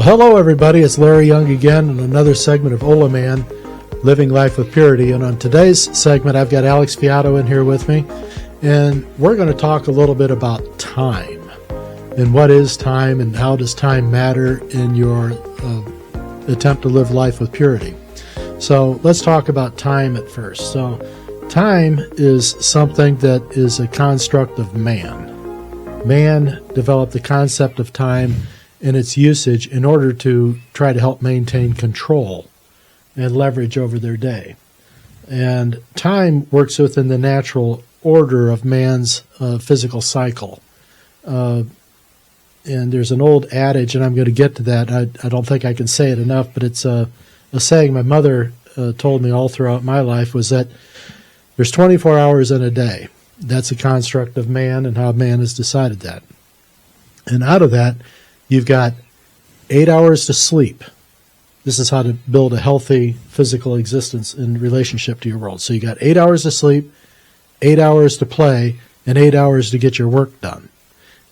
Well, hello, everybody. It's Larry Young again in another segment of OLaMan, Living Life with Purity. And on today's segment, I've got Alex Fiato in here with me, and we're going to talk a little bit about time and what is time and how does time matter in your attempt to live life with purity. So let's talk about time at first. So time is something that is a construct of man. Man developed the concept of time and its usage in order to try to help maintain control and leverage over their day. And time works within the natural order of man's physical cycle. And there's an old adage, and I'm going to get to that. I don't think I can say it enough, but it's a saying my mother told me all throughout my life, was that there's 24 hours in a day. That's a construct of man and how man has decided that. And out of that, you've got 8 hours to sleep. This is how to build a healthy physical existence in relationship to your world. So you got 8 hours to sleep, 8 hours to play, and 8 hours to get your work done.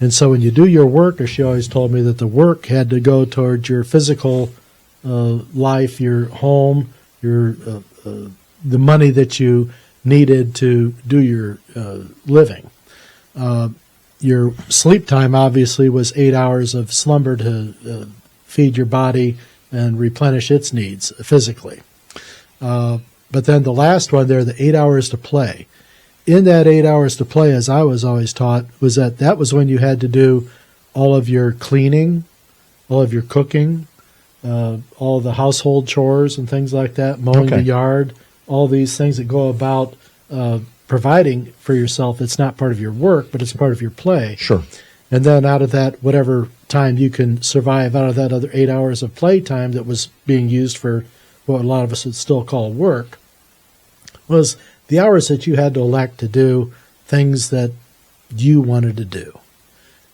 And so when you do your work, as she always told me, that the work had to go towards your physical life, your home, your the money that you needed to do your living. Your sleep time, obviously, was 8 hours of slumber to feed your body and replenish its needs physically. But then the last one there, the 8 hours to play. In that 8 hours to play, as I was always taught, was that was when you had to do all of your cleaning, all of your cooking, all the household chores and things like that, mowing the yard, all these things that go about providing for yourself. It's not part of your work, but it's part of your play. Sure. And then out of that, whatever time you can survive out of that other 8 hours of play time that was being used for what a lot of us would still call work, was the hours that you had to elect to do things that you wanted to do.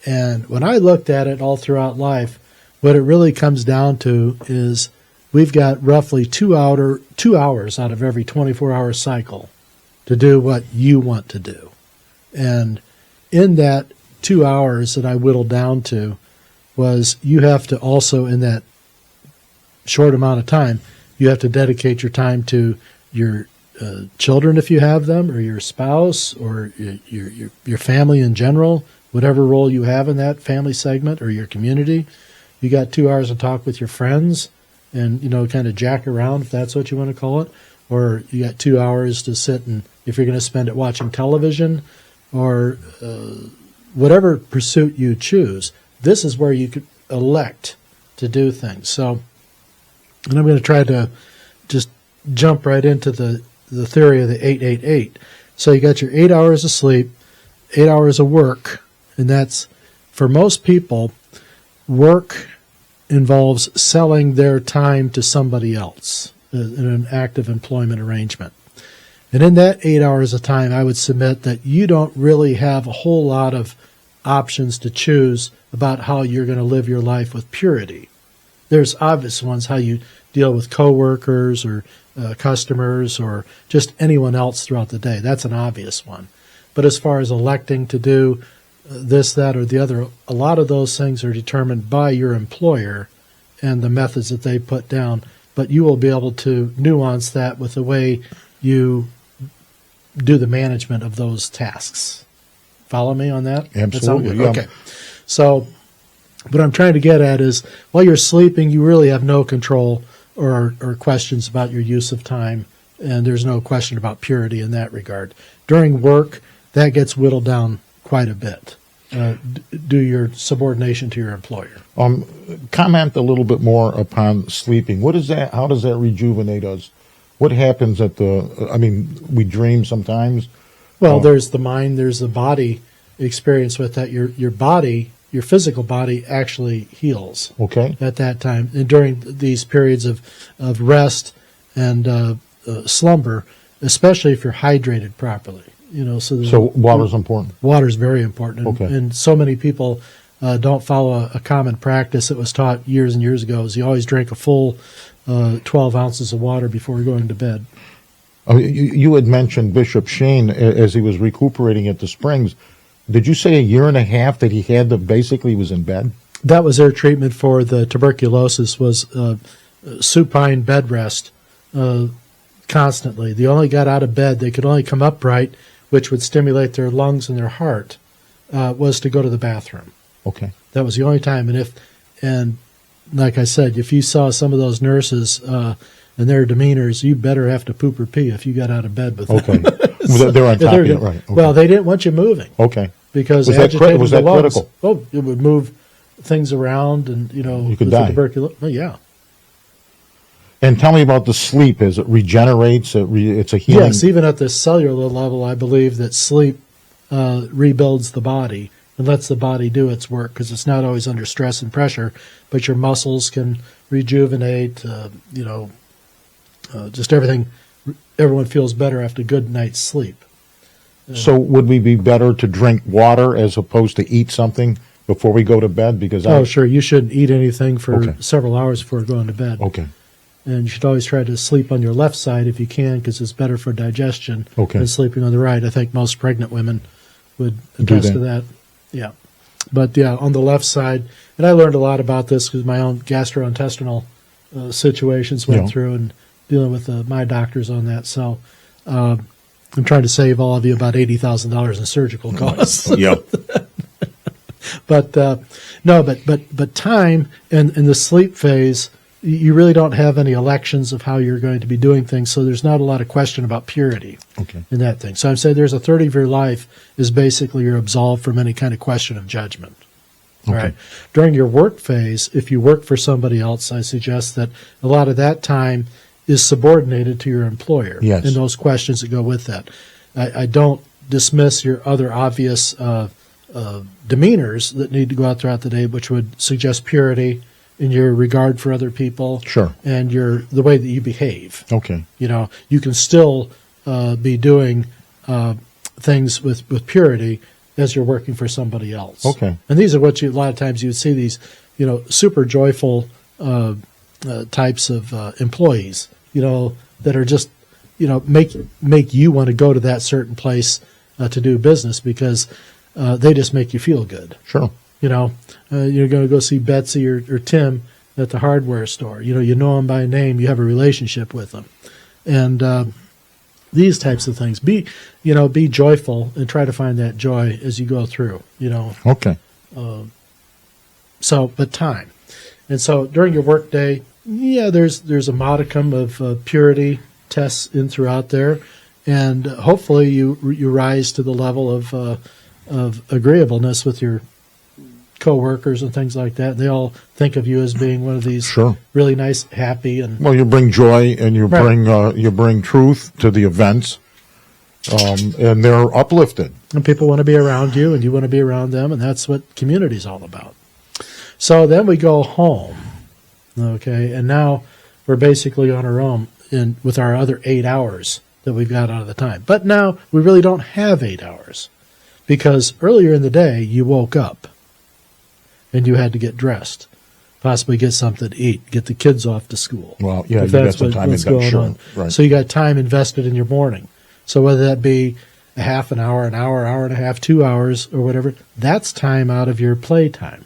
And when I looked at it all throughout life, what it really comes down to is we've got roughly 2 hours out of every 24-hour cycle to do what you want to do. And in that 2 hours that I whittled down to was you have to also, in that short amount of time, you have to dedicate your time to your children if you have them, or your spouse, or your family in general, whatever role you have in that family segment or your community. You got 2 hours to talk with your friends and, kind of jack around, if that's what you want to call it. Or you got 2 hours to sit and, if you're going to spend it watching television or whatever pursuit you choose, this is where you could elect to do things. So, and I'm going to try to just jump right into the theory of the 888. So you got your 8 hours of sleep, 8 hours of work, and that's, for most people, work involves selling their time to somebody else in an active employment arrangement. And in that 8 hours of time, I would submit that you don't really have a whole lot of options to choose about how you're going to live your life with purity. There's obvious ones, how you deal with coworkers or customers or just anyone else throughout the day. That's an obvious one. But as far as electing to do this, that, or the other, a lot of those things are determined by your employer and the methods that they put down. But you will be able to nuance that with the way you do the management of those tasks. Follow me on that? Absolutely. Yeah. Okay. So what I'm trying to get at is, while you're sleeping, you really have no control or questions about your use of time, and there's no question about purity in that regard. During work, that gets whittled down quite a bit. Do your subordination to your employer. Comment a little bit more upon sleeping. What is that? How does that rejuvenate us? What happens we dream sometimes. Well, there's the mind, there's the body experience with that. Your body, your physical body actually heals. Okay. At that time. And during these periods of rest and slumber, especially if you're hydrated properly. So water's important. Water's very important. Okay. And so many people don't follow a common practice that was taught years and years ago, is you always drink a full 12 ounces of water before going to bed. You had mentioned Bishop Shane as he was recuperating at the Springs. Did you say a year and a half that he had basically was in bed? that was their treatment for the tuberculosis was supine bed rest constantly. They only got out of bed. They could only come upright, which would stimulate their lungs and their heart, was to go to the bathroom. Okay. That was the only time. And like I said, if you saw some of those nurses and their demeanors, you better have to poop or pee if you got out of bed with them. Okay. So, they're on top of it, right. Okay. Well, they didn't want you moving. Okay. Because was that critical? Oh, it would move things around, and you could die. Tuberculosis. Well, yeah. And tell me about the sleep. As it regenerates, it's a healing. Yes, even at the cellular level, I believe that sleep rebuilds the body and lets the body do its work because it's not always under stress and pressure. But your muscles can rejuvenate. Just everything. Everyone feels better after a good night's sleep. So would we be better to drink water as opposed to eat something before we go to bed? Because sure. You shouldn't eat anything for several hours before going to bed. Okay. And you should always try to sleep on your left side if you can, because it's better for digestion than sleeping on the right. I think most pregnant women would attest to that. Yeah. But, yeah, on the left side, and I learned a lot about this because my own gastrointestinal situations went through and dealing with my doctors on that. So I'm trying to save all of you about $80,000 in surgical costs. Yep. But but time and the sleep phase, you really don't have any elections of how you're going to be doing things, so there's not a lot of question about purity in that thing. So I'm saying there's a third of your life is basically you're absolved from any kind of question of judgment. All right. During your work phase, if you work for somebody else, I suggest that a lot of that time is subordinated to your employer and those questions that go with that. I don't dismiss your other obvious demeanors that need to go out throughout the day, which would suggest purity in your regard for other people and the way that you behave. Okay. You can still be doing things with purity as you're working for somebody else. Okay. And these are what a lot of times you would see these, super joyful types of employees, that are just, make you want to go to that certain place to do business because they just make you feel good. Sure. You're going to go see Betsy or Tim at the hardware store. You know them by name. You have a relationship with them. And these types of things. Be joyful and try to find that joy as you go through, Okay. But time. And so during your work day, there's a modicum of purity tests in throughout there. And hopefully you rise to the level of agreeableness with your co-workers and things like that. They all think of you as being one of these really nice, happy, and you bring joy and you bring truth to the events, and they're uplifted. And people want to be around you, and you want to be around them, and that's what community's all about. So then we go home, and now we're basically on our own with our other 8 hours that we've got out of the time. But now we really don't have 8 hours because earlier in the day you woke up. And you had to get dressed, possibly get something to eat, get the kids off to school. Well, you got some time invested. Right. So you got time invested in your morning. So whether that be a half an hour, hour and a half, 2 hours, or whatever, that's time out of your play time.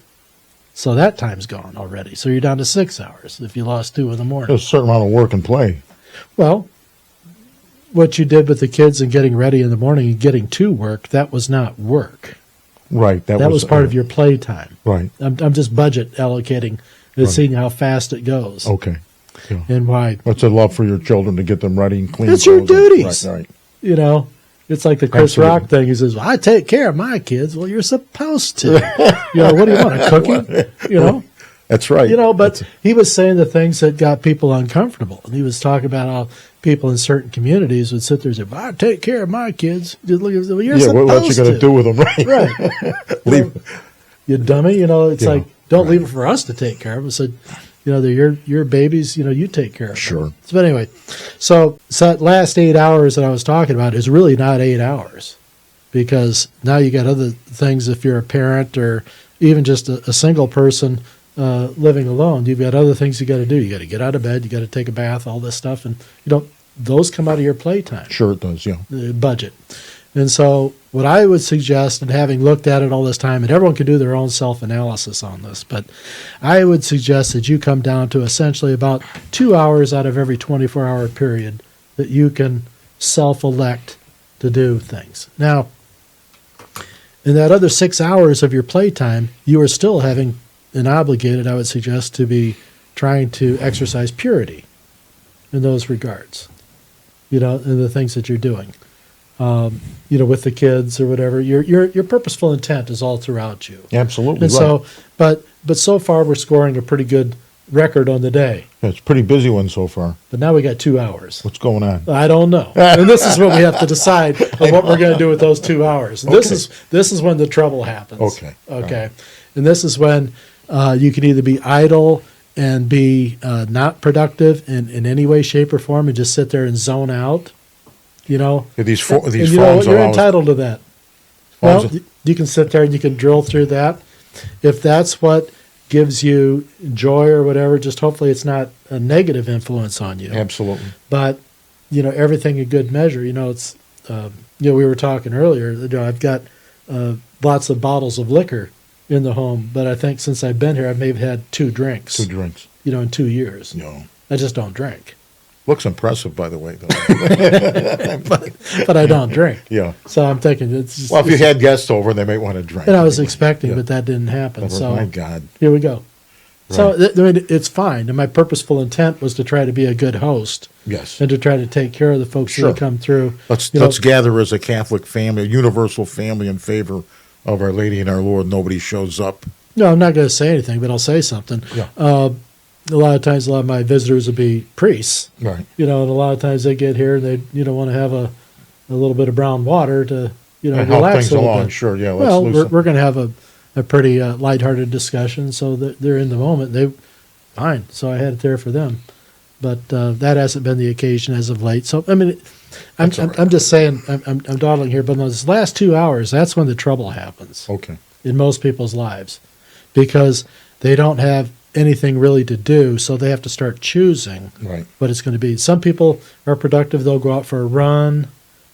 So that time's gone already. So you're down to 6 hours if you lost 2 in the morning. There's a certain amount of work and play. Well, what you did with the kids and getting ready in the morning and getting to work, that was not work. Right. That was part of your play time. Right. I'm just budget allocating and seeing how fast it goes. Okay. Yeah. And why. It's a love for your children to get them ready and clean. It's your duties. Right. It's like the Chris Rock thing. He says, I take care of my kids. Well, you're supposed to. What do you want, a cookie? That's right. But he was saying the things that got people uncomfortable. And he was talking about how people in certain communities would sit there and say, I take care of my kids. Just look at, well, you're supposed what you going to do with them, right? Right. Leave. You dummy, it's like, don't leave it for us to take care of them. So, they're your babies, you take care of them. Sure. But anyway, so that last 8 hours that I was talking about is really not 8 hours because now you got other things if you're a parent or even just a single person living alone. You've got other things you got to do. You got to get out of bed. You got to take a bath, all this stuff. And those come out of your playtime. Sure it does, budget. And so what I would suggest, and having looked at it all this time, and everyone can do their own self-analysis on this, but I would suggest that you come down to essentially about 2 hours out of every 24-hour period that you can self-elect to do things. Now, in that other 6 hours of your playtime, you are still having and obligated, I would suggest, to be trying to exercise purity in those regards, in the things that you're doing. With the kids or whatever, your purposeful intent is all throughout you. Absolutely. And so, but so far we're scoring a pretty good record on the day. Yeah, it's a pretty busy one so far. But now we got 2 hours. What's going on? I don't know. And this is what we have to decide on what we're going to do with those 2 hours. And Okay. This is when the trouble happens. Okay. Okay. And this is when you can either be idle and be not productive in any way, shape, or form, and just sit there and zone out. Yeah, these And phones you're are always, entitled to that. Phones Well, are- you can sit there and you can drill through that. If that's what gives you joy or whatever, just hopefully it's not a negative influence on you. absolutely. But, everything in good measure. It's, we were talking earlier, I've got lots of bottles of liquor in the home, but I think since I've been here, I've maybe had 2 drinks. 2 drinks. In 2 years. No. I just don't drink. Looks impressive, by the way, though. But I don't drink. Yeah. So I'm thinking it's just, Well, if you had guests over, they might want to drink. and I was anyway. expecting, Yeah. but that didn't happen. Oh, So my God. here we go. So Right. it's fine. And my purposeful intent was to try to be a good host Yes. and to try to take care of the folks Sure. that come through. Let's gather as a Catholic family, a universal family in favor of Our Lady and our Lord. Nobody shows up. No, I'm not going to say anything, but I'll say something. Yeah. A lot of times, a lot of my visitors will be priests, Right. and a lot of times they get here and they, want to have a little bit of brown water to, And help relax things a little along. bit. Sure. Yeah. Let's Well, loosen. we're going to have a pretty lighthearted discussion, so that they're in the moment. Fine. So I had it there for them, but that hasn't been the occasion as of late. So I mean, That's all right. I'm just saying I'm dawdling here, but in those last 2 hours, that's when the trouble happens Okay. in most people's lives, because they don't have anything really to do, so they have to start choosing Right. what it's going to be. Some people are productive; they'll go out for a run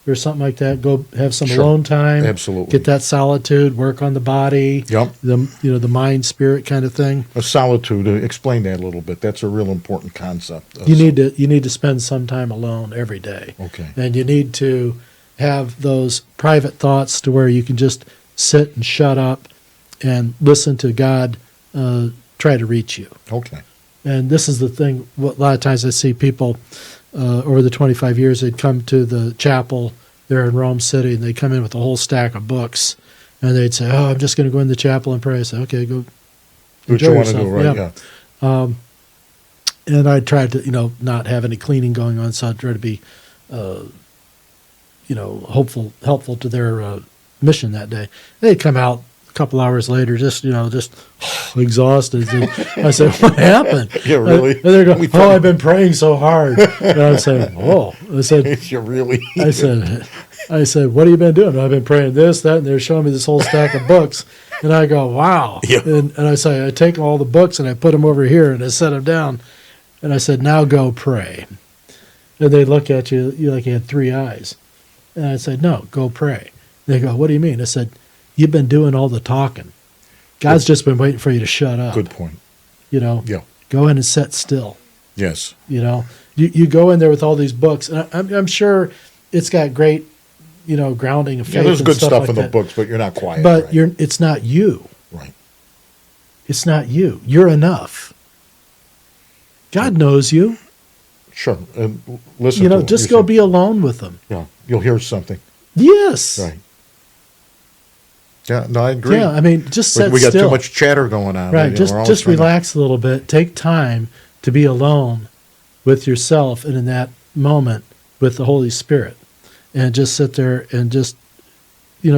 or something like that. Go have some Sure. alone time. Absolutely. Get that solitude. Work on the body. Yep. The mind spirit kind of thing. A solitude. Explain that a little bit. That's a real important concept. You need to spend some time alone every day. Okay. And you need to have those private thoughts to where you can just sit and shut up and listen to God try to reach you. Okay. And this is the thing. A lot of times I see people over the 25 years, they'd come to the chapel there in Rome City, and they come in with a whole stack of books, and they'd say, "Oh, I'm just going to go in the chapel and pray." I say, "Okay, go Do what enjoy you want to yourself." do, right? Yeah. And I tried to, not have any cleaning going on, so I try to be, helpful to their mission that day. They'd come out a couple hours later, just exhausted. And I said, "What happened?" Yeah, really? And they're going, "Oh, I've been praying so hard." And I said, "Oh," I said, You really. I said, "What have you been doing?" "I've been praying this, that," and they're showing me this whole stack of books. And I go, "Wow." Yeah. And I say, I take all the books and I put them over here and I set them down. And I said, "Now go pray." And they look at you like you had 3 eyes. And I said, "No, go pray." They go, "What do you mean?" I said, "You've been doing all the talking. God's just been waiting for you to shut up." Good point. Yeah. Go in and sit still. Yes. You go in there with all these books, and I'm sure it's got great, grounding of faith. Yeah, there's and good stuff like in the that. books, but you're not quiet. But right? it's not you. Right. It's not you. You're enough. God knows you. Sure. And listen to him. Just You go say- be alone with him. Yeah. You'll hear something. Yes. Right. Yeah. No, I agree. Yeah. I mean, just sit We got still. too much chatter going on. Right. We're Just always just trying to- relax a little bit. Take time to be alone with yourself, and in that moment with the Holy Spirit, and just sit there and just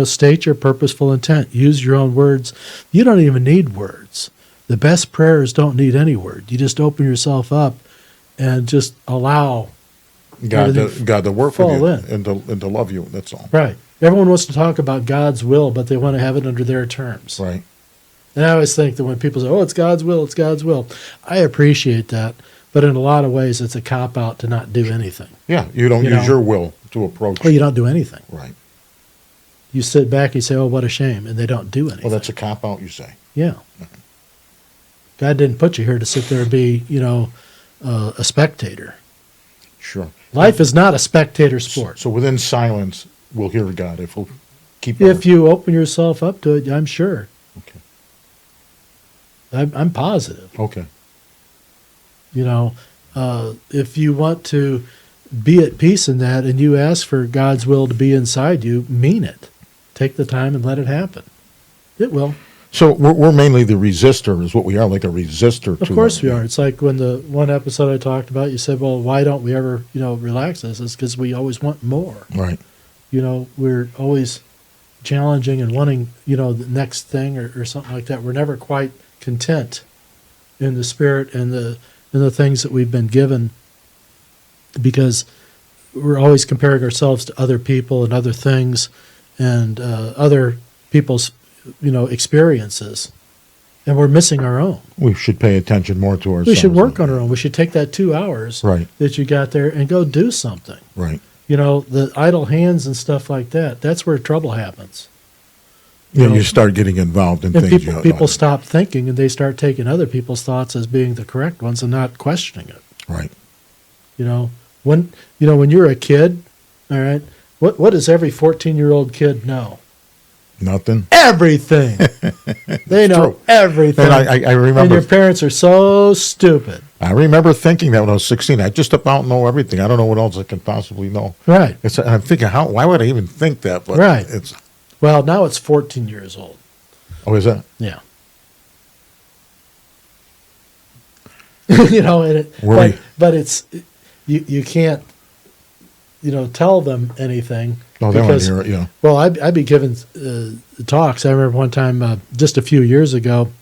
state your purposeful intent. Use your own words. You don't even need words. The best prayers don't need any word. You just open yourself up and just allow God everything to work fall with you in. and to love you. That's all. Right. Everyone wants to talk about God's will, but they want to have it under their terms. Right. And I always think that when people say, "Oh, it's God's will, it's God's will," I appreciate that, but in a lot of ways, it's a cop out to not do anything. Yeah. You don't You use know. your will to approach. Well, you don't do anything. Right. you sit back and you say, "Oh, what a shame," and they don't do anything. Well, that's a cop out, you say. Yeah. God didn't put you here to sit there and be, a spectator. Sure. Life is not a spectator sport. So within silence, we'll hear God if we'll keep. If you open yourself up to it, I'm sure. Okay. I'm positive. Okay. If you want to be at peace in that and you ask for God's will to be inside you, mean it. Take the time and let it happen. It will. So we're mainly the resistor, is what we are, like a resistor. Of course we are. It's like when the one episode I talked about, you said, well, why don't we ever, relax this? It's because we always want more. Right. We're always challenging and wanting, the next thing or something like that. We're never quite content in the spirit and the things that we've been given, because we're always comparing ourselves to other people and other things and other people's experiences, and we're missing our own. We should pay attention more to ourselves. We should work on our own. We should take that 2 hours that you got there and go do something. Right. The idle hands and stuff like that, that's where trouble happens. You start getting involved in and things. People stop thinking, and they start taking other people's thoughts as being the correct ones and not questioning it. Right. When you're a kid, all right, what does every 14-year-old kid know? Nothing. Everything. They know true. everything. And I remember. And your parents are so stupid. I remember thinking that when I was 16, I just about know everything. I don't know what else I can possibly know. Right. And I'm thinking, why would I even think that? But right. Well, now it's 14 years old. Oh, is that? Yeah. But it's you can't tell them anything. Oh, they want to hear it, yeah. Well, I'd be giving talks. I remember one time just a few years ago,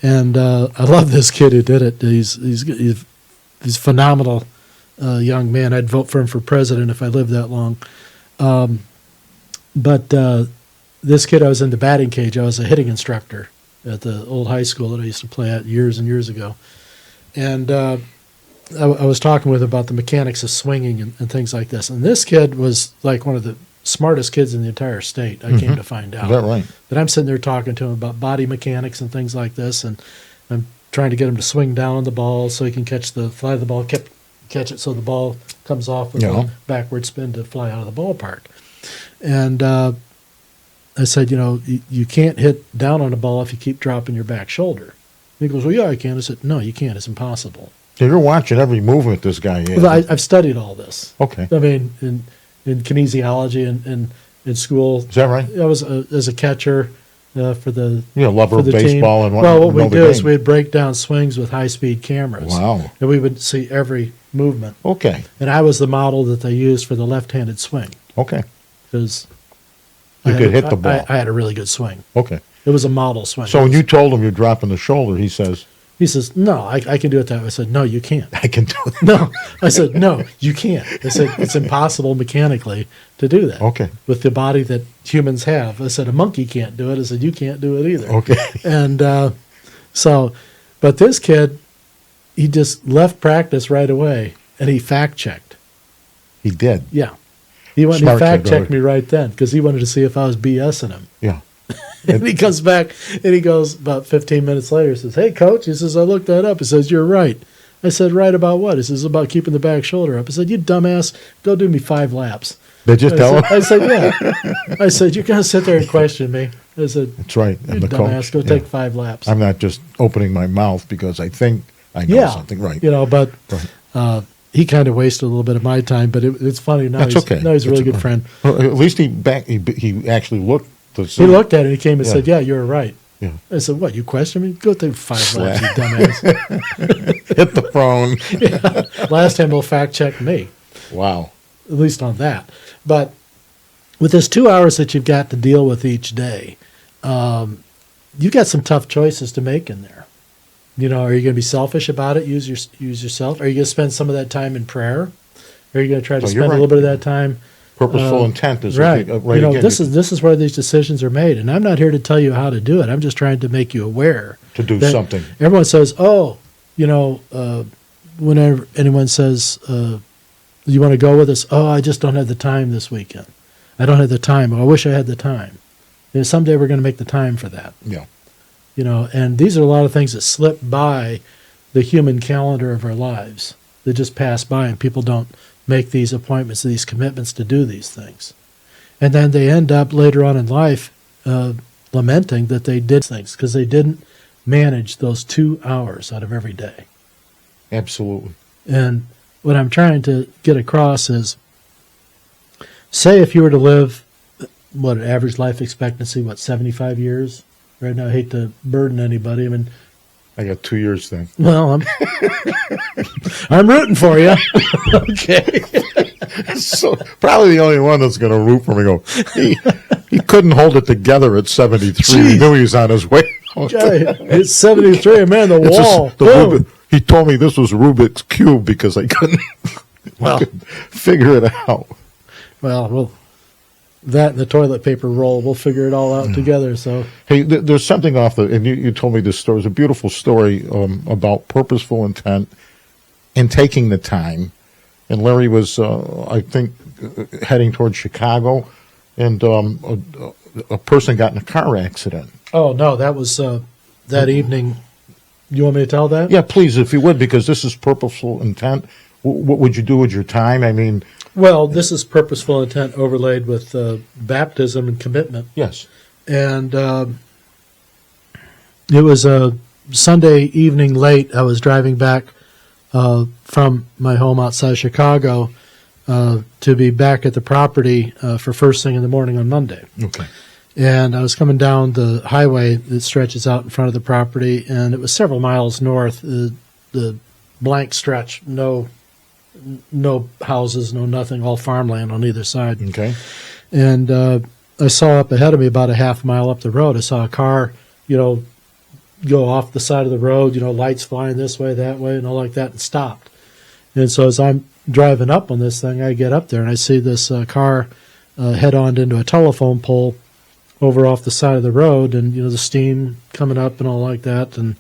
and I love this kid who did it. He's a phenomenal young man. I'd vote for him for president if I lived that long. But this kid, I was in the batting cage. I was a hitting instructor at the old high school that I used to play at years and years ago. And I was talking with him about the mechanics of swinging and things like this. And this kid was like one of the smartest kids in the entire state, I came to find out. Is that right? But I'm sitting there talking to him about body mechanics and things like this, and I'm trying to get him to swing down on the ball so he can catch the fly of the ball, catch it so the ball comes off with a backward spin to fly out of the ballpark. And I said, you can't hit down on a ball if you keep dropping your back shoulder. He goes, well, yeah, I can. I said, no, you can't. It's impossible. So you're watching every movement this guy has. Well, I've studied all this. Okay. I mean, in kinesiology and in school. Is that right? I was as a catcher for the lover of baseball team. and what we do is we'd break down swings with high-speed cameras. Wow. And we would see every movement. Okay. And I was the model that they used for the left-handed swing. Okay. Because you could hit the ball. I had a really good swing. Okay. It was a model swing. So when you told him you're dropping the shoulder, he says, no, I can do it that way. I said, no, you can't. I can do it. No. I said, no, you can't. I said, it's impossible mechanically to do that. Okay. With the body that humans have. I said, a monkey can't do it. I said, you can't do it either. Okay. And but this kid, he just left practice right away, and he fact-checked. He did? Yeah. He went Smart and fact-checked kid, me right then, because he wanted to see if I was BSing him. Yeah. And he comes back, and he goes about 15 minutes later, he says, hey, coach, he says, I looked that up. He says, you're right. I said, right about what? He says, about keeping the back shoulder up. I said, you dumbass, go do me 5 laps. Did you tell him? I said, yeah. I said, you're going to sit there and question me. I said, that's right. You I'm the dumbass, coach. go take 5 laps. I'm not just opening my mouth because I think I know something. Right. But right. He kind of wasted a little bit of my time, but it's funny. Now That's okay. Now he's a really good friend. Well, at least he actually looked to see. He looked at it and he came and said, yeah, you're right. Yeah. I said, what, you question me? Go take 5 laps, you dumbass. Hit the phone. Yeah. Last time he'll fact check me. Wow. At least on that. But with this 2 hours that you've got to deal with each day, you've got some tough choices to make in there. Are you going to be selfish about it? Use yourself. Are you going to spend some of that time in prayer? Are you going to try to spend a little bit of that time? Purposeful intent is right. Again, this is where these decisions are made, and I'm not here to tell you how to do it. I'm just trying to make you aware to do something. Everyone says, whenever anyone says, "You want to go with us?" Oh, I just don't have the time this weekend. I don't have the time. I wish I had the time. And someday we're going to make the time for that. Yeah. And these are a lot of things that slip by the human calendar of our lives. They just pass by, and people don't make these appointments, these commitments to do these things. And then they end up later on in life lamenting that they did things because they didn't manage those 2 hours out of every day. Absolutely. And what I'm trying to get across is, say if you were to live, average life expectancy, 75 years? Right now, I hate to burden anybody. I mean, I got 2 years then. well, I'm rooting for you. Okay. So probably the only one that's going to root for me. He couldn't hold it together at 73. Jeez. He knew he was on his way. It's 73, man, the wall. He told me this was Rubik's Cube because I couldn't figure it out. Well, that and the toilet paper roll, we'll figure it all out together. So, hey, there's something and you told me this story. It's a beautiful story about purposeful intent and taking the time. And Larry was, I think, heading towards Chicago, and a person got in a car accident. Oh, no, that was that evening. You want me to tell that? Yeah, please, if you would, because this is purposeful intent. What would you do with your time? I mean... Well, this is purposeful intent overlaid with baptism and commitment. Yes. And it was a Sunday evening late. I was driving back from my home outside Chicago to be back at the property for first thing in the morning on Monday. Okay. And I was coming down the highway that stretches out in front of the property, and it was several miles north, the blank stretch, no houses, no nothing, all farmland on either side. Okay. And I saw up ahead of me, about a half mile up the road, I saw a car, go off the side of the road, lights flying this way, that way, and all like that, and stopped. And so as I'm driving up on this thing, I get up there, and I see this car head on into a telephone pole over off the side of the road, and, the steam coming up and all like that. And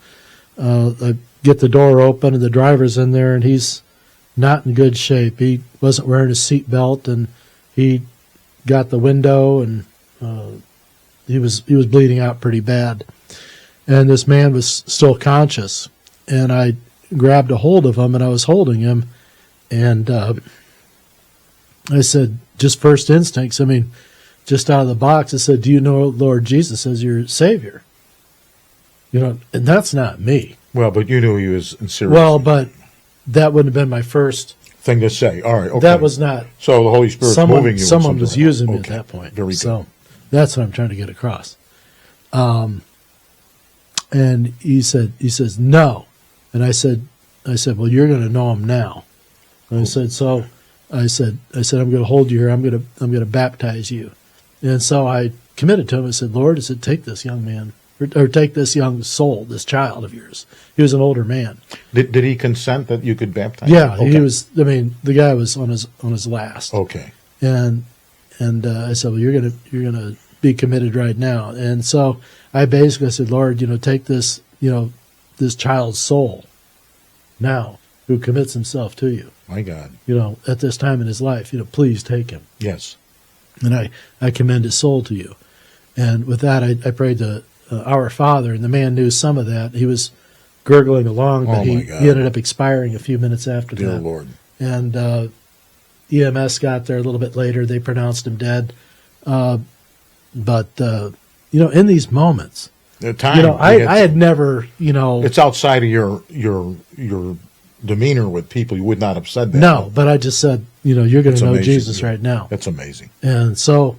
I get the door open, and the driver's in there, and he's not in good shape. He wasn't wearing his seatbelt, and he got the window, and he was bleeding out pretty bad. And this man was still conscious, and I grabbed a hold of him, and I was holding him, and I said, just first instincts, just out of the box, I said, do you know Lord Jesus as your Savior? And that's not me. Well, but you knew he was in serious. Well, but that wouldn't have been my first thing to say. All right, okay. That was not. So the Holy Spirit's moving you. Someone was using me at that point. Very good. So that's what I'm trying to get across. And he says no, and I said, well, you're going to know him now. And I said, I'm going to hold you here. I'm going to baptize you. And so I committed to him. I said, Lord, take this young man, or take this young soul, this child of yours. He was an older man. Did he consent that you could baptize Yeah, him? Okay. he was. The guy was on his last. Okay. And I said, well, you're gonna be committed right now. And so I basically said, Lord, take this this child's soul now, who commits himself to you. My God. At this time in his life, please take him. Yes. And I commend his soul to you. And with that, I prayed the Our Father, and the man knew some of that. He was gurgling along, but he ended up expiring a few minutes after that. Dear Lord. And EMS got there a little bit later. They pronounced him dead. But in these moments, the time, I had never, it's outside of your demeanor with people. You would not have said that. No, but I just said, you're going to know Jesus right now. That's amazing. And so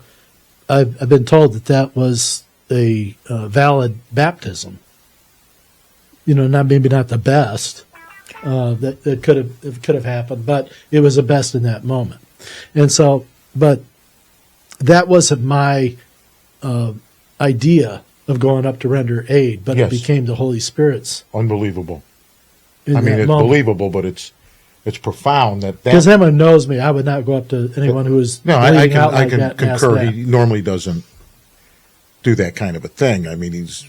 I've been told that was a valid baptism. Maybe not the best that could have happened, but it was the best in that moment. And so, but that wasn't my idea of going up to render aid, but yes. It became the Holy Spirit's. Unbelievable. It's believable, but it's profound that because anyone knows me, I would not go up to anyone who is I can concur. He normally doesn't do that kind of a thing. He's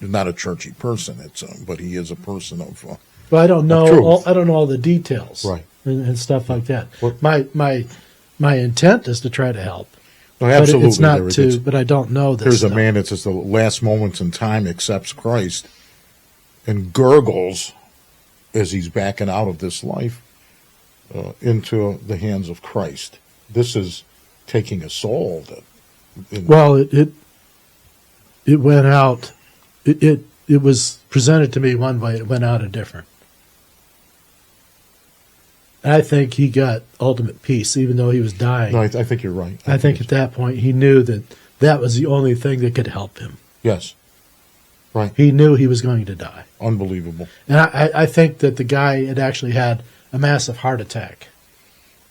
not a churchy person. But he is a person of. Well, I don't know. I don't know all the details, right, and stuff like that. My intent is to try to help. Oh, absolutely. But it's not It's- but I don't know this. Here's a stuff. man that says the last moments in time accepts Christ and gurgles as he's backing out of this life into the hands of Christ. This is taking a soul. Well, it went out. It was presented to me one way. It went out a different. I think he got ultimate peace, even though he was dying. No, I think you're right. I think at that point he knew that that was the only thing that could help him. Yes. Right. He knew he was going to die. Unbelievable. And I think that the guy had actually had a massive heart attack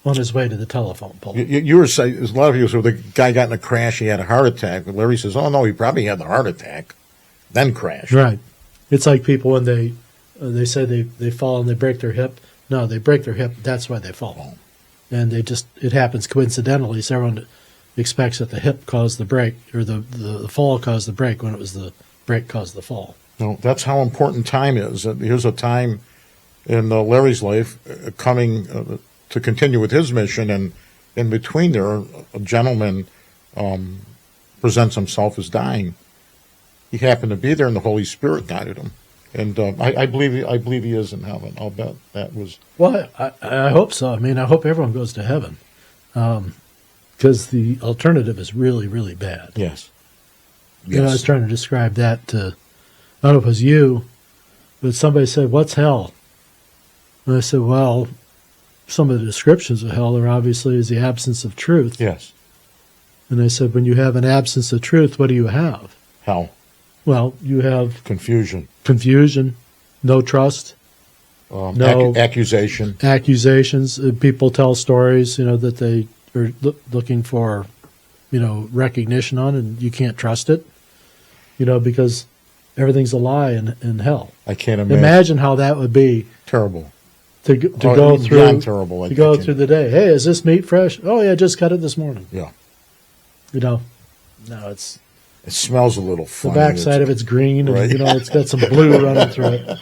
on his way to the telephone pole. You were saying, there's a lot of people say the guy got in a crash, he had a heart attack. But Larry says, oh, no, he probably had the heart attack, then crashed. Right. It's like people when they say they fall and they break their hip. No, they break their hip. That's why they fall. And it happens coincidentally. So everyone expects that the hip caused the break or the fall caused the break when it was the break caused the fall. No, that's how important time is. Here's a time in Larry's life coming to continue with his mission, and in between there, a gentleman presents himself as dying. He happened to be there, and the Holy Spirit guided him. And I believe he is in heaven. I'll bet that was. Well, I hope so. I mean, I hope everyone goes to heaven, because the alternative is really, really bad. Yes. You know, I was trying to describe that to, I don't know if it was you, but somebody said, "What's hell?" And I said, "Well, some of the descriptions of hell are obviously is the absence of truth." Yes. And I said, when you have an absence of truth, what do you have? Hell. Well, you have Confusion. No trust, no accusation. accusations. People tell stories, that they are looking for, recognition on, and you can't trust it, because everything's a lie in hell. I can't imagine. Imagine how that would be. Terrible. To go through. Beyond terrible. To go through the day. Hey, is this meat fresh? Oh yeah, just cut it this morning. Yeah. No, it's. It smells a little funny. The backside of it's green, and right? It's got some blue running through it.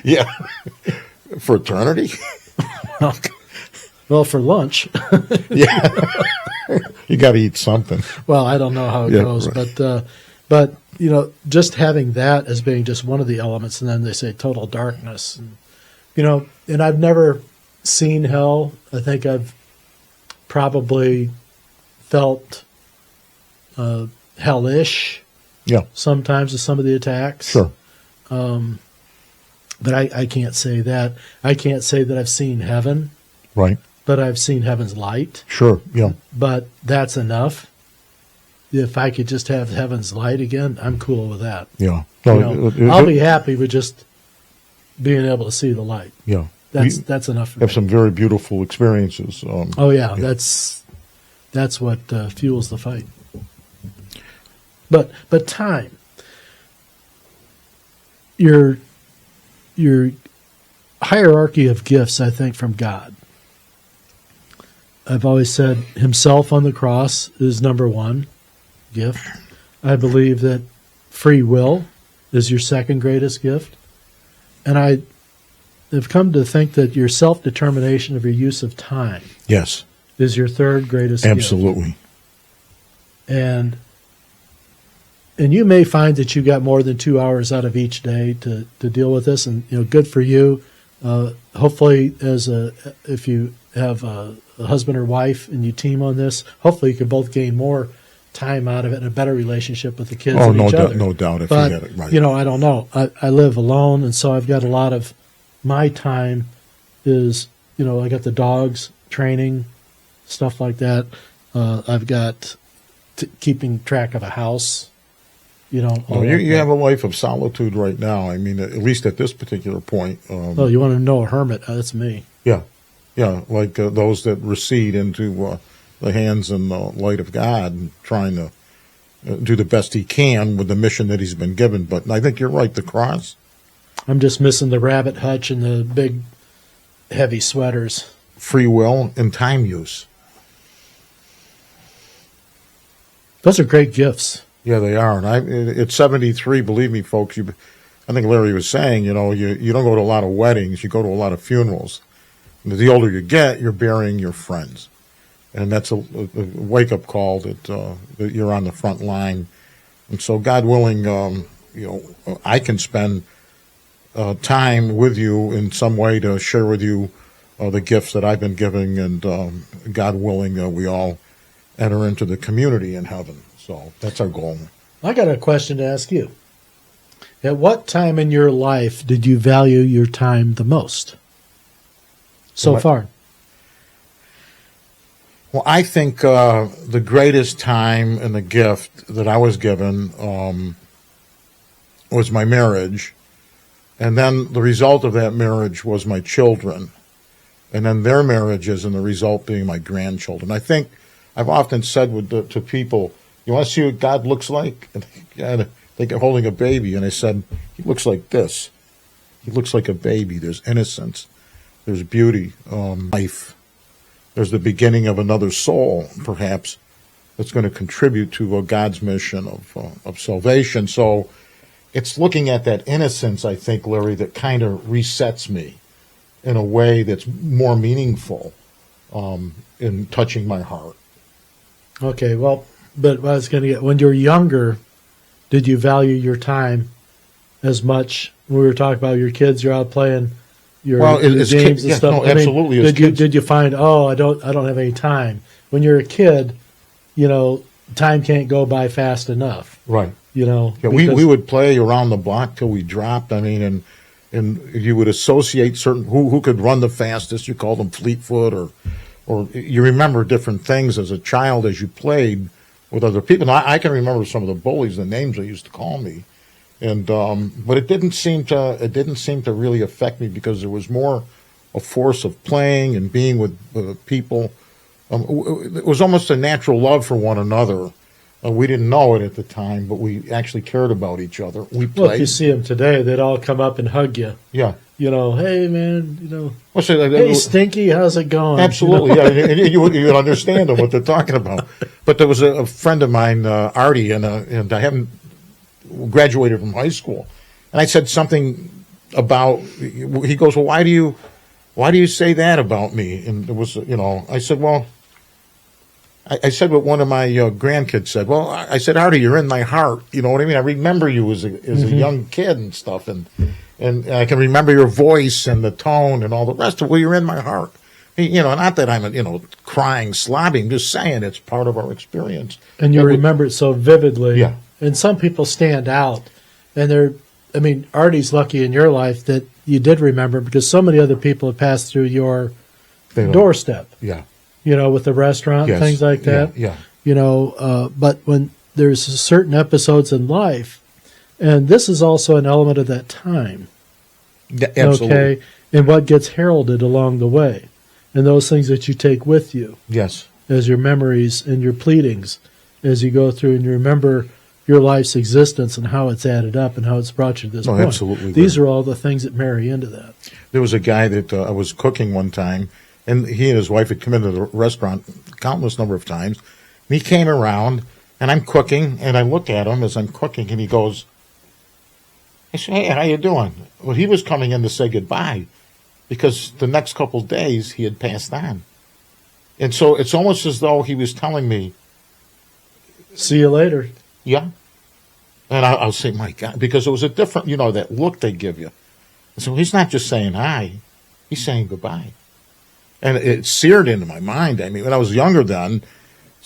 Yeah. For eternity? Well, for lunch. Yeah. You got to eat something. Well, I don't know how it goes, right. But just having that as being just one of the elements, and then they say total darkness, and I've never seen hell. I think I've probably felt hellish. Yeah. Sometimes with some of the attacks. Sure. But I can't say that. I can't say that I've seen heaven. Right. But I've seen heaven's light. Sure. Yeah. But that's enough. If I could just have heaven's light again, I'm cool with that. Yeah. No, I'll be happy with just being able to see the light. Yeah. That's enough for me. Have some very beautiful experiences. Oh yeah, that's what fuels the fight. But time. Your hierarchy of gifts, I think, from God. I've always said himself on the cross is number one gift. I believe that free will is your second greatest gift. And I have come to think that your self-determination of your use of time is your third greatest gift. Absolutely. And you may find that you got more than 2 hours out of each day to deal with this, and good for you. Hopefully, if you have a husband or wife and you team on this, hopefully you can both gain more time out of it and a better relationship with the kids and each other. No doubt. If but, you get it right. I don't know. I live alone, and so I've got a lot of my time is, I got the dogs, training, stuff like that. I've got keeping track of a house. You have a life of solitude right now. I mean, at least at this particular point. You want to know a hermit? That's me. Yeah. Yeah, like those that recede into the hands and the light of God and trying to do the best he can with the mission that he's been given. But I think you're right, the cross. I'm just missing the rabbit hutch and the big, heavy sweaters. Free will and time use. Those are great gifts. Yeah, they are. And at 73, believe me, folks, I think Larry was saying, you don't go to a lot of weddings, you go to a lot of funerals. And the older you get, you're burying your friends. And that's a wake-up call that you're on the front line. And so, God willing, I can spend time with you in some way to share with you the gifts that I've been giving, and God willing, we all enter into the community in heaven. So that's our goal. I got a question to ask you. At what time in your life did you value your time the most so far? Well, I think the greatest time and the gift that I was given was my marriage. And then the result of that marriage was my children. And then their marriages, and the result being my grandchildren. I think I've often said to people, you want to see what God looks like? And they get holding a baby. And I said, he looks like this. He looks like a baby. There's innocence. There's beauty, life. There's the beginning of another soul, perhaps, that's going to contribute to God's mission of salvation. So it's looking at that innocence, I think, Larry, that kind of resets me in a way that's more meaningful in touching my heart. Okay, well, but I was going to get, when you were younger, did you value your time as much? When we were talking about your kids, you're out playing your games and stuff. No, absolutely. Did you find, I don't have any time? When you're a kid, time can't go by fast enough. Right. Yeah, we would play around the block till we dropped. I mean, and you would associate certain who could run the fastest. You called them Fleetfoot, or you remember different things as a child as you played with other people. Now, I can remember some of the bullies, the names they used to call me, and but it didn't seem to really affect me because there was more a force of playing and being with people. It was almost a natural love for one another. We didn't know it at the time, but we actually cared about each other. We played. Well, if you see them today, they'd all come up and hug you. Yeah. Hey, man, hey, Stinky, how's it going? Absolutely, yeah. And you would understand them, what they're talking about. But there was a friend of mine, Artie, and I haven't graduated from high school. And I said something about, he goes, well, why do you say that about me? And it was, I said, well, I said what one of my grandkids said. Well, I said, Artie, you're in my heart. You know what I mean? I remember you as a young kid and stuff, and I can remember your voice and the tone and all the rest of it. Well, you're in my heart. Not that I'm, crying, slobbing, just saying it's part of our experience. And you remember it so vividly. Yeah. And some people stand out, and Artie's lucky in your life that you did remember, because so many other people have passed through your doorstep. Yeah. With the restaurant, yes. Things like that. Yeah. But when there's certain episodes in life, and this is also an element of that time. Yeah, absolutely. Okay, and what gets heralded along the way, and those things that you take with you. Yes. As your memories and your pleadings as you go through, and you remember your life's existence and how it's added up and how it's brought you to this point. Absolutely. These are all the things that marry into that. There was a guy that I was cooking one time, and he and his wife had come into the restaurant countless number of times. And he came around, and I'm cooking, and I look at him as I'm cooking, and he goes, I said, hey, how you doing? Well, he was coming in to say goodbye, because the next couple of days he had passed on. And so it's almost as though he was telling me, see you later. Yeah. And I'll say, my God, because it was a different, that look they give you. So he's not just saying hi, he's saying goodbye. And it seared into my mind. I mean, when I was younger then,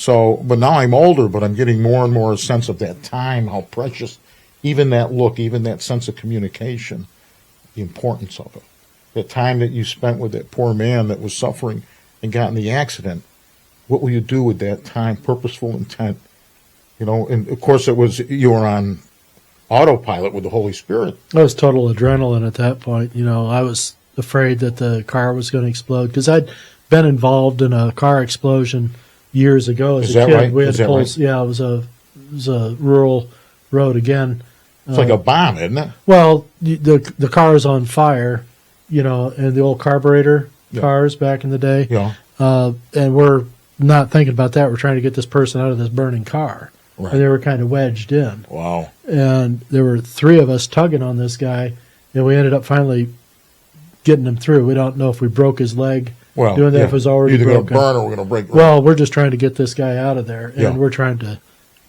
but now I'm older, but I'm getting more and more a sense of that time, how precious, even that look, even that sense of communication, the importance of it. The time that you spent with that poor man that was suffering and got in the accident, what will you do with that time? Purposeful intent. And of course you were on autopilot with the Holy Spirit. I was total adrenaline at that point. I was afraid that the car was going to explode, because I'd been involved in a car explosion years ago as a kid. Right? We had to pull, right? Yeah, it was a rural road again. It's like a bomb, isn't it? Well, the car is on fire, and the old carburetor cars back in the day. Yeah. And we're not thinking about that. We're trying to get this person out of this burning car. Right. And they were kind of wedged in. Wow. And there were three of us tugging on this guy, and we ended up finally getting him through. We don't know if we broke his leg Well, doing that if it was already either broken. going to burn or we're going to break. Well, we're just trying to get this guy out of there, and Yeah. we're trying to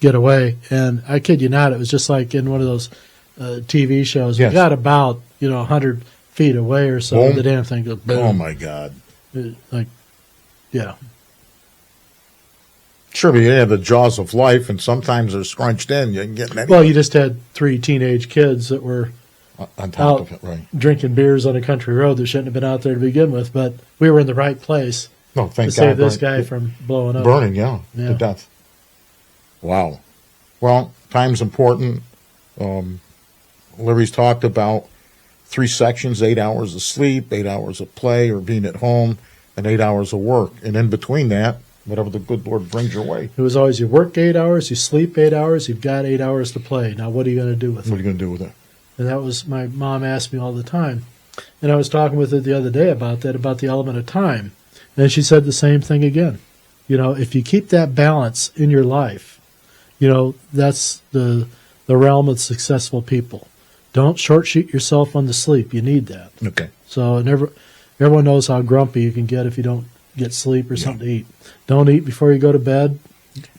get away. And I kid you not, it was just like in one of those TV shows. Yes. We got about 100 feet away or so. Boom. The damn thing goes boom. Oh my God! Like, yeah. Sure, but you have the jaws of life, and sometimes they're scrunched in. You can get any Well, you just had 3 teenage kids that were on top out of it, right? drinking beers on a country road that shouldn't have been out there to begin with, but we were in the right place No, thank to save God. this guy from blowing up. Burning, Yeah. to death. Wow. Well, time's important. Larry's talked about 3 sections: 8 hours of sleep, 8 hours of play or being at home, and 8 hours of work. And in between that, whatever the good Lord brings your way. It was always you work 8 hours, you sleep 8 hours, you've got 8 hours to play. Now, what are you going to do with it? What are you going to do with it? And that was my mom asked me all the time. And I was talking with her the other day about that, about the element of time. And she said the same thing again. If you keep that balance in your life, that's the realm of successful people. Don't short shoot yourself on the sleep. You need that. Okay. So everyone knows how grumpy you can get if you don't get sleep or something to eat. Don't eat before you go to bed.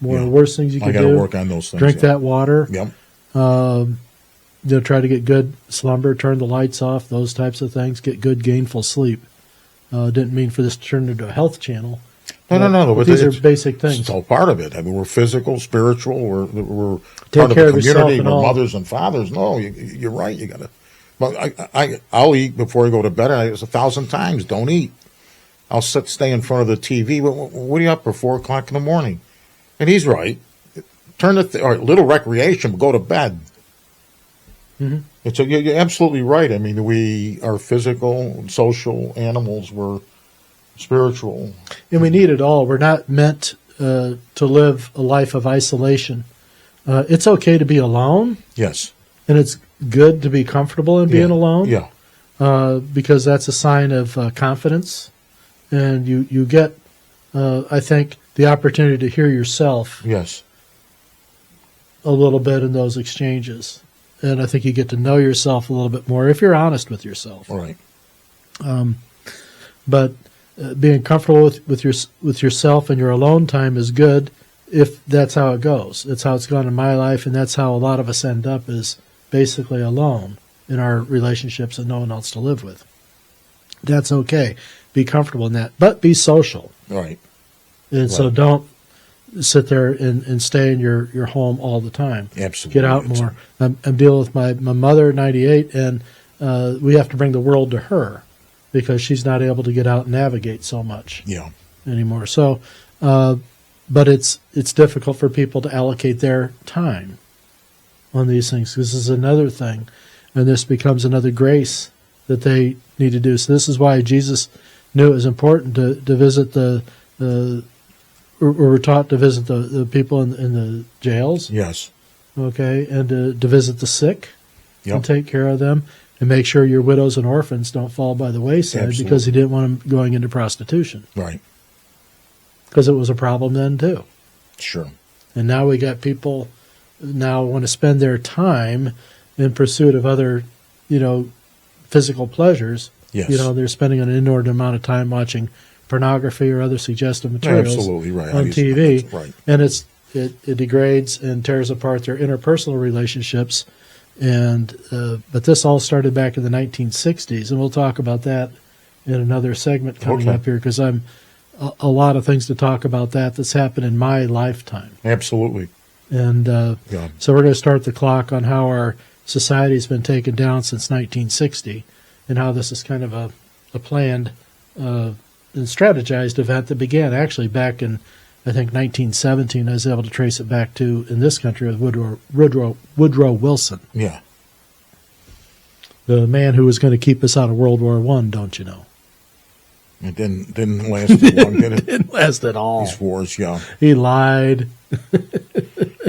One of the worst things you can I do. got to work on those things. Drink that water. Yep. Try to get good slumber, turn the lights off, those types of things. Get good, gainful sleep. Didn't mean for this to turn into a health channel. No. But these are basic things. It's all part of it. I mean, we're physical, spiritual. We're Take part care of of the yourself community. and We're all. mothers and fathers. No, you're right. You got to. But I'll eat before I go to bed. It's 1,000 times. Don't eat. I'll stay in front of the TV. What are you up for 4 o'clock in the morning? And he's right. Turn all right, little recreation, but go to bed. Mm-hmm. You're absolutely right. I mean, we are physical, social animals. We're spiritual. And we need it all. We're not meant to live a life of isolation. It's okay to be alone. Yes. And it's good to be comfortable in being alone. Yeah. Because that's a sign of confidence. And you get, I think, the opportunity to hear yourself Yes. a little bit in those exchanges. And I think you get to know yourself a little bit more if you're honest with yourself. All right. But being comfortable with yourself and your alone time is good if that's how it goes. That's how it's gone in my life, and that's how a lot of us end up, is basically alone in our relationships and no one else to live with. That's okay. Be comfortable in that. But be social. All right. And so don't sit there and stay in your home all the time. Absolutely. Get out more. I'm dealing with my mother, 98, and we have to bring the world to her because she's not able to get out and navigate so much anymore. So, but it's difficult for people to allocate their time on these things. This is another thing, and this becomes another grace that they need to do. So this is why Jesus knew it was important to visit we're taught to visit the people in the jails. Yes. Okay, and to visit the sick Yep. and take care of them and make sure your widows and orphans don't fall by the wayside. Absolutely. Because he didn't want them going into prostitution. Right. Because it was a problem then too. Sure. And now we got people now want to spend their time in pursuit of other, physical pleasures. Yes. They're spending an inordinate amount of time watching pornography or other suggestive materials Absolutely right. on TV. Right. And it degrades and tears apart their interpersonal relationships. And but this all started back in the 1960s, and we'll talk about that in another segment coming up here, because I'm a lot of things to talk about that's happened in my lifetime. Absolutely. And so we're going to start the clock on how our society's been taken down since 1960, and how this is kind of a planned and strategized event that began actually back in, I think, 1917. I was able to trace it back to, in this country, with Woodrow Wilson. Yeah. The man who was going to keep us out of World War I, don't you know? It didn't last too long, did it? Didn't last at all. These wars, He lied.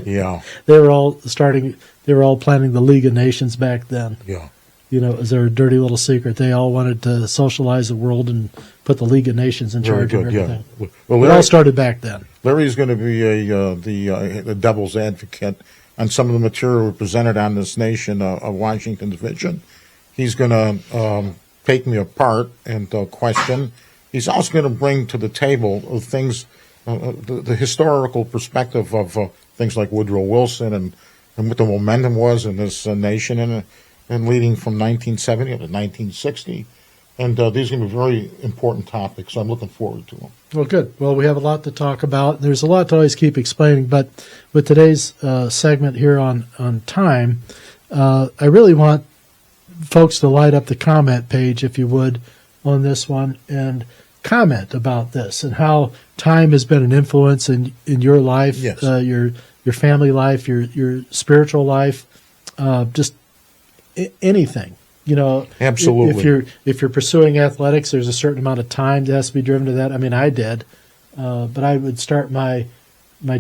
Yeah. They were all planning the League of Nations back then. Yeah. It was their dirty little secret. They all wanted to socialize the world and put the League of Nations in charge of everything. Yeah. Well, It all started back then. Larry's going to be the devil's advocate on some of the material presented on this nation of Washington's vision. He's going to take me apart and question he's also going to bring to the table things, the historical perspective of things like Woodrow Wilson and what the momentum was in this nation and leading from 1970 to 1960. And these are going to be very important topics, so I'm looking forward to them. Well, good. Well, we have a lot to talk about. There's a lot to always keep explaining, but with today's segment here on time, I really want folks to light up the comment page, if you would, on this one, and comment about this and how time has been an influence in your life, yes. Your family life, your spiritual life, just anything. You know, absolutely. If you're pursuing athletics, there's a certain amount of time that has to be driven to that. I mean, I did, but I would start my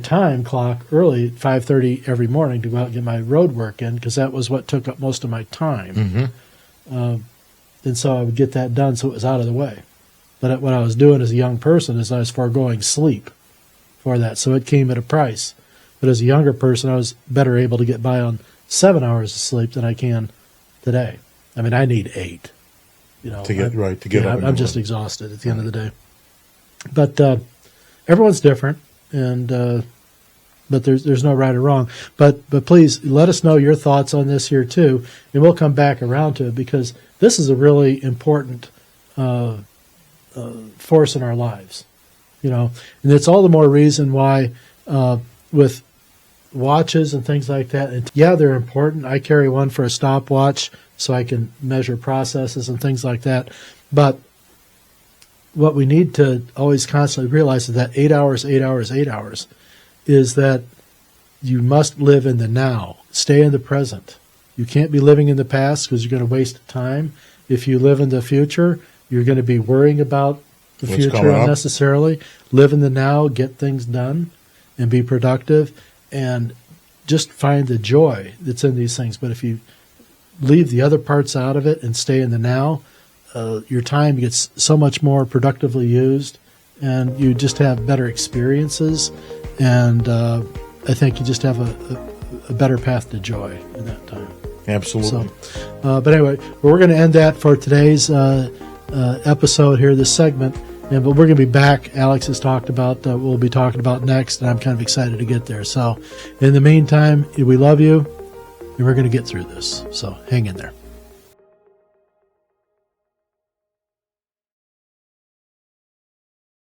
time clock early at 5:30 every morning to go out and get my road work in, because that was what took up most of my time. Mm-hmm. And so I would get that done so it was out of the way. But what I was doing as a young person is I was foregoing sleep for that, so it came at a price. But as a younger person, I was better able to get by on 7 hours of sleep than I can today. I mean, I need 8. You know, to get up. I'm just exhausted at the end of the day. But everyone's different, and but there's no right or wrong. But please let us know your thoughts on this here too, and we'll come back around to it, because this is a really important force in our lives. You know, and it's all the more reason why with watches and things like that. And yeah, they're important. I carry one for a stopwatch so I can measure processes and things like that. But what we need to always constantly realize is that 8 hours is that you must live in the now. Stay in the present. You can't be living in the past, because you're going to waste time. If you live in the future, you're going to be worrying about the future unnecessarily. Live in the now, get things done, and be productive, and just find the joy that's in these things. But if you leave the other parts out of it and stay in the now, your time gets so much more productively used, and you just have better experiences, and I think you just have a better path to joy in that time. Absolutely. So, but anyway, we're going to end that for today's episode here, this segment. But we're going to be back. Alex has talked about what we'll be talking about next, and I'm kind of excited to get there. So in the meantime, we love you, and we're going to get through this. So hang in there.